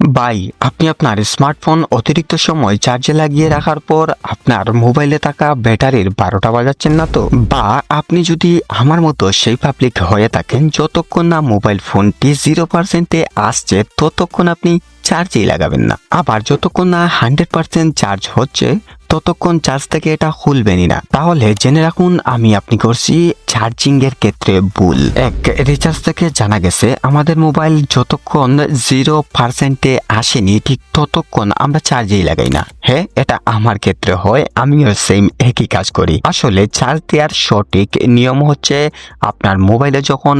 ভাই, আপনি আপনার স্মার্টফোন অতিরিক্ত সময় চার্জে লাগিয়ে রাখার পর আপনার মোবাইলে থাকা ব্যাটারির 12টা বাজাচ্ছেন না তো? বা আপনি যদি আমার মতো সেই পাবলিক হয়ে থাকেন, যতক্ষণ না মোবাইল ফোনটি 0%-এ আসছে ততক্ষণ আপনি চার্জেই লাগাবেন না। আবার যতক্ষণ না 100% চার্জ হচ্ছে ততক্ষণ চার্জ থেকে এটা খুলবেনই না। তাহলে জেনে রাখুন, আপনি করছি চার্জিং এর ক্ষেত্রে ভুল। এক রিসার্চ থেকে জানা গেছে আমাদের মোবাইল যতক্ষণ 0%-এ আসেনি ঠিক ততক্ষণ আমরা চার্জেই লাগাই না। হ্যাঁ, এটা আমার ক্ষেত্রে হয়, আমিও সেম একই কাজ করি। আসলে চার্জ দেওয়ার সঠিক নিয়ম হচ্ছে আপনার মোবাইলে যখন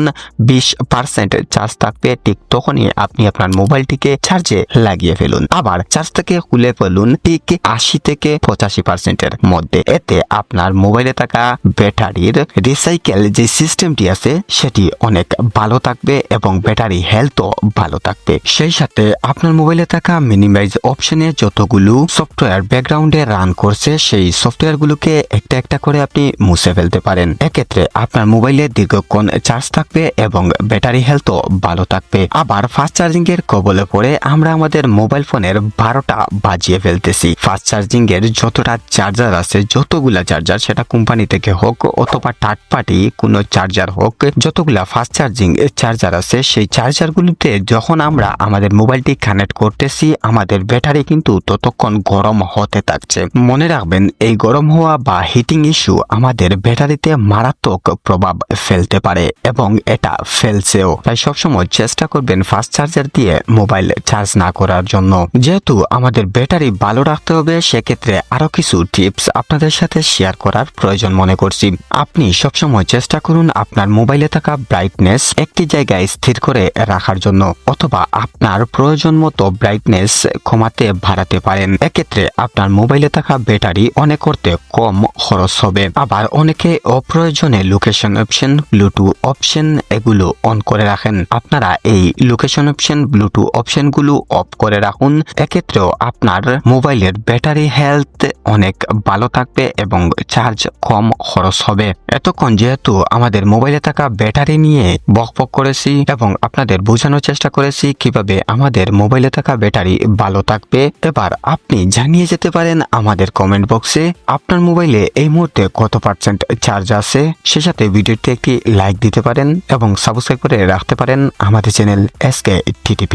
20% চার্জ থাকবে ঠিক তখনই আপনি আপনার মোবাইলটিকে চার্জে লাগিয়ে ফেলুন। আবার চার্জ থেকে খুলে ফেলুন ঠিক 80 থেকে 85%-এর মধ্যে। এতে আপনার মোবাইলে থাকা ব্যাটারির রিসাইকেল যে সিস্টেমটি আছে সেটি অনেক ভালো থাকবে এবং ব্যাটারি হেলথও ভালো থাকবে। সেই সাথে আপনার মোবাইলে থাকা মিনিমাইজ অপশনে যতগুলো সফটওয়্যার ব্যাকগ্রাউন্ডে রান করছে সেই সফটওয়্যারগুলোকে একটা একটা করে আপনি মুছে ফেলতে পারেন। এক্ষেত্রে আপনার মোবাইলে দীর্ঘক্ষণ চার্জ থাকবে এবং ব্যাটারি হেলথও ভালো থাকবে। আবার ফাস্ট চার্জিং এর কবলে পড়ে আমরা আমাদের মোবাইল ফোনের 12টা বাজিয়ে ফেলতেছি। ফাস্ট চার্জিং এর যতটা চার্জার আছে, যতগুলা চার্জার, সেটা কোম্পানি থেকে হোক অথবা থার্ড পার্টি কোনো চার্জার হোক, যতগুলা ফাস্ট চার্জিং চার্জার আছে সেই চার্জারগুলোতে যখন আমরা আমাদের মোবাইলটি কানেক্ট করতেছি আমাদের ব্যাটারি কিন্তু ততক্ষণ গরম হতে থাকছে। মনে রাখবেন, এই গরম হওয়া বা হিটিং ইস্যু আমাদের ব্যাটারিতে মারাত্মক প্রভাব ফেলতে পারে এবং এটা ফেলছেও। তাই সবসময় চেষ্টা করবেন ফাস্ট চার্জার দিয়ে মোবাইল চার্জ না করার জন্য। যেহেতু আমাদের ব্যাটারি ভালো রাখতে হবে, সেক্ষেত্রে আরো কিছু টিপস আপনাদের সাথে শেয়ার করার প্রয়োজন মনে করছি। আপনি সবসময় চেষ্টা করুন আপনার মোবাইলে থাকা ব্রাইটনেস একটি জায়গায় স্থির করে রাখার জন্য, অথবা আপনার প্রয়োজন মতো ব্রাইটনেস কমাতে বাড়াতে পারেন। এক্ষেত্রে আপনার মোবাইলে থাকা ব্যাটারি অনেক করতে কম খরচ হবে। আবার অনেকে অপ্রয়োজনে লোকেশন অপশন, ব্লুটুথ অপশন এগুলো অন করে রাখেন। আপনারা এই লোকেশন অপশন, ব্লুটুথ অপশনগুলো অফ করে রাখুন। এক্ষেত্রেও আপনার মোবাইলের ব্যাটারি হেলথ অনেক ভালো থাকবে এবং চার্জ কম খরচ হবে। এতক্ষণ যেহেতু আমাদের মোবাইলে থাকা ব্যাটারি নিয়ে বকবক করেছি এবং আপনাদের বোঝানোর চেষ্টা করেছি কিভাবে আমাদের মোবাইলে থাকা ব্যাটারি ভালো থাকবে, এবার আপনি জানিয়ে যেতে পারেন আমাদের কমেন্ট বক্সে আপনার মোবাইলে এই মুহূর্তে কত পার্সেন্ট চার্জ আছে। সে সাথে ভিডিওতে একটি লাইক দিতে পারেন এবং সাবস্ক্রাইব করে রাখতে পারেন আমাদের চ্যানেল SK TTP।